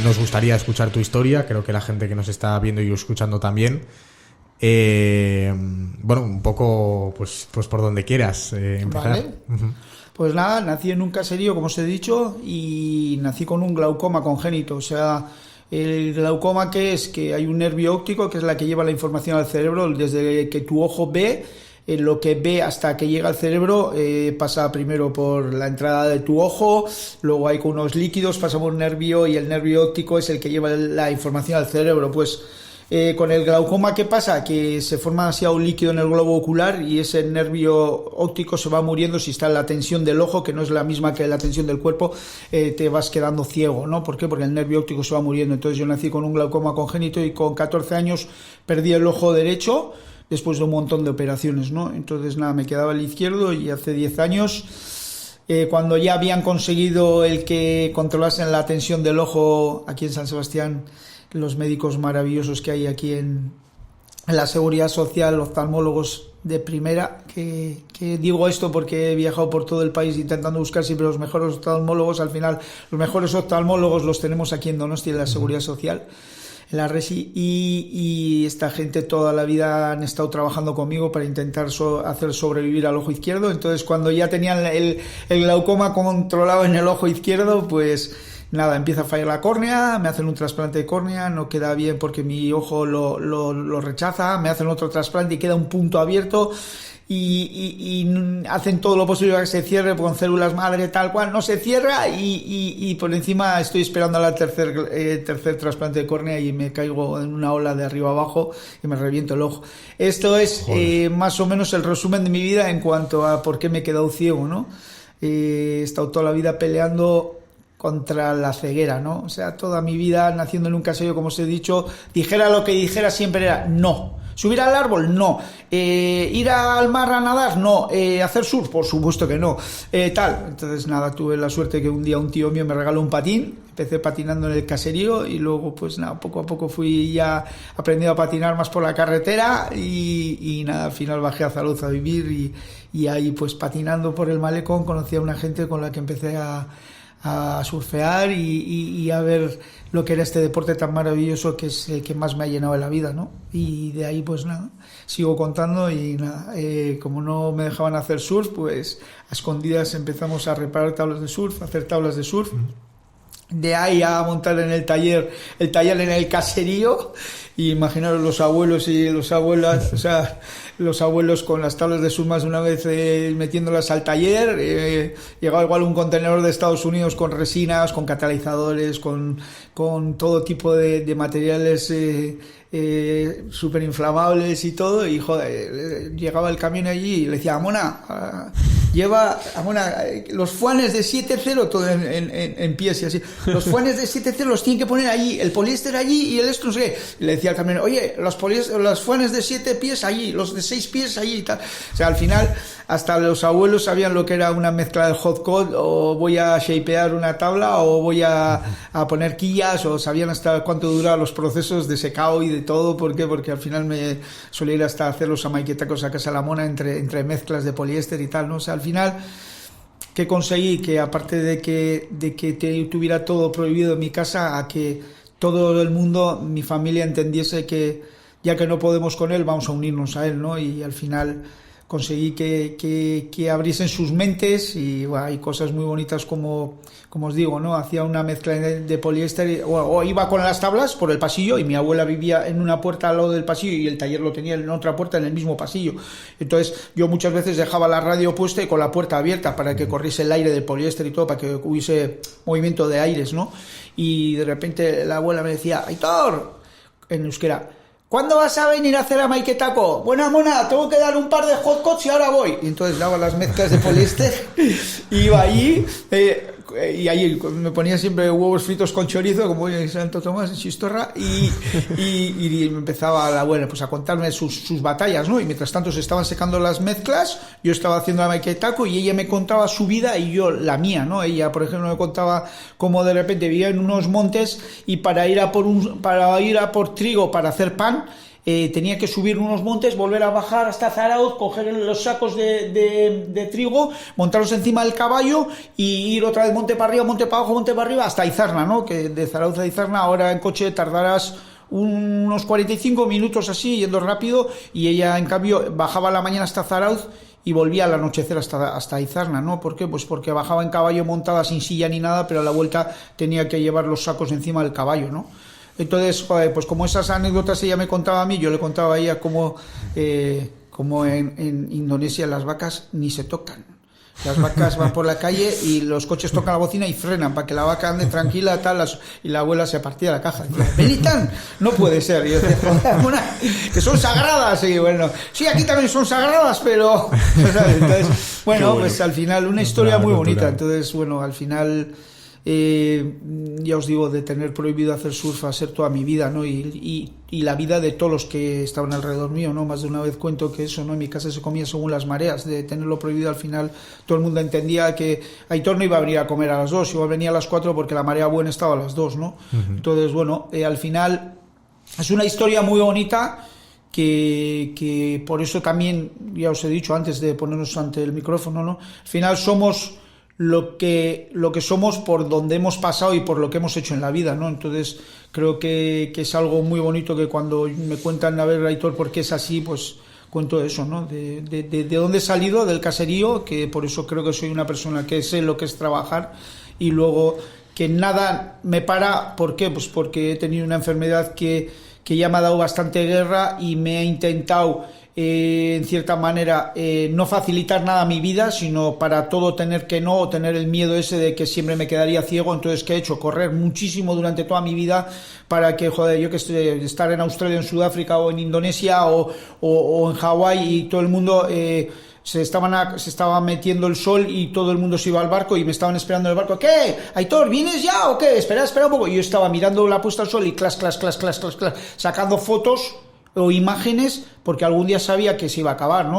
Nos gustaría escuchar tu historia, creo que la gente que nos está viendo y escuchando también. Bueno, un poco pues por donde quieras empezar. Vale. Pues nada, nací en un caserío, como os he dicho, y nací con un glaucoma congénito. O sea, el glaucoma, ¿qué es? Que hay un nervio óptico, que es la que lleva la información al cerebro. Desde que tu ojo ve, lo que ve hasta que llega al cerebro, pasa primero por la entrada de tu ojo, luego hay con unos líquidos, pasa por un nervio, y el nervio óptico es el que lleva la información al cerebro. Pues con el glaucoma, ¿qué pasa? Que se forma demasiado líquido en el globo ocular y ese nervio óptico se va muriendo. Si está en la tensión del ojo, que no es la misma que la tensión del cuerpo, te vas quedando ciego, ¿no? ¿Por qué? Porque el nervio óptico se va muriendo. Entonces yo nací con un glaucoma congénito y con 14 años perdí el ojo derecho después de un montón de operaciones, ¿no? Entonces nada, me quedaba el izquierdo, y hace 10 años... cuando ya habían conseguido el que controlasen la tensión del ojo aquí en San Sebastián, los médicos maravillosos que hay aquí en la Seguridad Social, oftalmólogos de primera, que digo esto porque he viajado por todo el país intentando buscar siempre los mejores oftalmólogos. Al final, los mejores oftalmólogos los tenemos aquí en Donosti, en la Seguridad Social, en la Resi, y esta gente toda la vida han estado trabajando conmigo para intentar hacer sobrevivir al ojo izquierdo. Entonces, cuando ya tenían el glaucoma controlado en el ojo izquierdo, pues nada, empieza a fallar la córnea, me hacen un trasplante de córnea, no queda bien porque mi ojo lo rechaza, me hacen otro trasplante y queda un punto abierto, y hacen todo lo posible para que se cierre con células madre, tal cual, no se cierra, y por encima estoy esperando a la tercer trasplante de córnea y me caigo en una ola de arriba abajo y me reviento el ojo. Esto es más o menos el resumen de mi vida en cuanto a por qué me he quedado ciego, ¿no? He estado toda la vida peleando contra la ceguera, ¿no? O sea, toda mi vida naciendo en un caserío, como os he dicho, dijera lo que dijera, siempre era no. ¿Subir al árbol? No. ¿Ir al mar a nadar? No. ¿Hacer surf? Por supuesto que no. Tal. Entonces, nada, tuve la suerte que un día un tío mío me regaló un patín. Empecé patinando en el caserío y luego, pues nada, poco a poco fui ya aprendiendo a patinar más por la carretera, y nada, al final bajé a Zarauz a vivir, y ahí, pues patinando por el malecón, conocí a una gente con la que empecé a surfear y a ver lo que era este deporte tan maravilloso, que es el que más me ha llenado de la vida, ¿no? Y de ahí, pues nada, sigo contando, y nada, como no me dejaban hacer surf, pues a escondidas empezamos a reparar tablas de surf, a hacer tablas de surf. De ahí a montar en el taller en el caserío, y imaginaros los abuelos y las abuelas, o sea, los abuelos con las tablas de surf más de una vez metiéndolas al taller. Llegaba igual un contenedor de Estados Unidos con resinas, con catalizadores, con todo tipo de materiales súper inflamables y todo, y joder, llegaba el camión allí y le decía: Amona, lleva los fuanes de 7.0, todo en pies y así, los fuanes de 7.0 los tienen que poner allí, el poliéster allí y el esto no sé qué. Y le decía al camión: oye, los fuanes de 7 pies allí, los de 6 pies allí y tal. O sea, al final hasta los abuelos sabían lo que era una mezcla del hot cold, o voy a shapear una tabla, o voy a poner quillas, o sabían hasta cuánto duraban los procesos de secado y de todo. ¿Por qué? Porque al final me solía ir hasta hacer los amaiquetacos a casa de la mona entre mezclas de poliéster y tal, ¿no? O sea, al final, ¿qué conseguí? Que aparte de que tuviera todo prohibido en mi casa, a que todo el mundo, mi familia, entendiese que ya que no podemos con él, vamos a unirnos a él, ¿no? Y al final conseguí que abriesen sus mentes, y bueno, hay cosas muy bonitas como os digo, ¿no? Hacía una mezcla de poliéster, o iba con las tablas por el pasillo, y mi abuela vivía en una puerta al lado del pasillo y el taller lo tenía en otra puerta en el mismo pasillo. Entonces yo muchas veces dejaba la radio puesta y con la puerta abierta para que corriese el aire del poliéster y todo, para que hubiese movimiento de aires, ¿no? Y de repente la abuela me decía: Aitor, en euskera, ¿cuándo vas a venir a hacer amaiquetaco? Bueno, mona, tengo que dar un par de hot cots y ahora voy. Y entonces daba las mezclas de poliéster, iba allí, y ahí me ponía siempre huevos fritos con chorizo, como en Santo Tomás, en Chistorra, y me empezaba la abuela pues a contarme sus batallas, ¿no? Y mientras tanto se estaban secando las mezclas, yo estaba haciendo amaiquetaco, y ella me contaba su vida y yo la mía, ¿no? Ella, por ejemplo, me contaba cómo de repente vivía en unos montes, y para ir a por trigo para hacer pan, tenía que subir unos montes, volver a bajar hasta Zarauz, coger los sacos de trigo, montarlos encima del caballo y ir otra vez monte para arriba, monte para abajo, monte para arriba, hasta Izarna, ¿no? Que de Zarauz a Izarna ahora en coche tardarás unos 45 minutos así, yendo rápido, y ella en cambio bajaba a la mañana hasta Zarauz y volvía al anochecer hasta Izarna, ¿no? ¿Por qué? Pues porque bajaba en caballo montada sin silla ni nada, pero a la vuelta tenía que llevar los sacos encima del caballo, ¿no? Entonces, joder, pues como esas anécdotas ella me contaba a mí, yo le contaba a ella como en Indonesia las vacas ni se tocan. Las vacas van por la calle y los coches tocan la bocina y frenan para que la vaca ande tranquila, tal, y la abuela se partía la caja. Decía, Belitán, no puede ser. Y yo decía, joder, que son sagradas. Y bueno, sí, aquí también son sagradas, pero... Entonces, bueno, pues al final una historia muy bonita. Entonces, bueno, al final... ya os digo, de tener prohibido hacer surf a ser toda mi vida, ¿no? Y la vida de todos los que estaban alrededor mío, ¿no? Más de una vez cuento que eso, ¿no? En mi casa se comía según las mareas, de tenerlo prohibido al final todo el mundo entendía que Aitor no iba a venir a comer a las 2, igual venía a las 4 porque la marea buena estaba a las 2, ¿no? Uh-huh. Entonces, bueno, al final es una historia muy bonita que por eso también, ya os he dicho antes de ponernos ante el micrófono, ¿no? Al final somos lo que somos por donde hemos pasado y por lo que hemos hecho en la vida, ¿no? Entonces creo que es algo muy bonito que cuando me cuentan, a ver, Aitor, ¿por qué es así? Pues cuento eso, ¿no? De dónde he salido, del caserío, que por eso creo que soy una persona que sé lo que es trabajar, y luego que nada me para. ¿Por qué? Pues porque he tenido una enfermedad que ya me ha dado bastante guerra y me ha intentado... en cierta manera no facilitar nada a mi vida, sino para todo tener que no, o tener el miedo ese de que siempre me quedaría ciego. Entonces, ¿qué he hecho? Correr muchísimo durante toda mi vida para que, joder, yo que estoy, estar en Australia, en Sudáfrica o en Indonesia o en Hawái, y todo el mundo se estaba metiendo el sol y todo el mundo se iba al barco y me estaban esperando en el barco. ¿Qué? Aitor, ¿vienes ya o qué? Espera un poco. Y yo estaba mirando la puesta al sol y clas, sacando fotos o imágenes, porque algún día sabía que se iba a acabar, ¿no?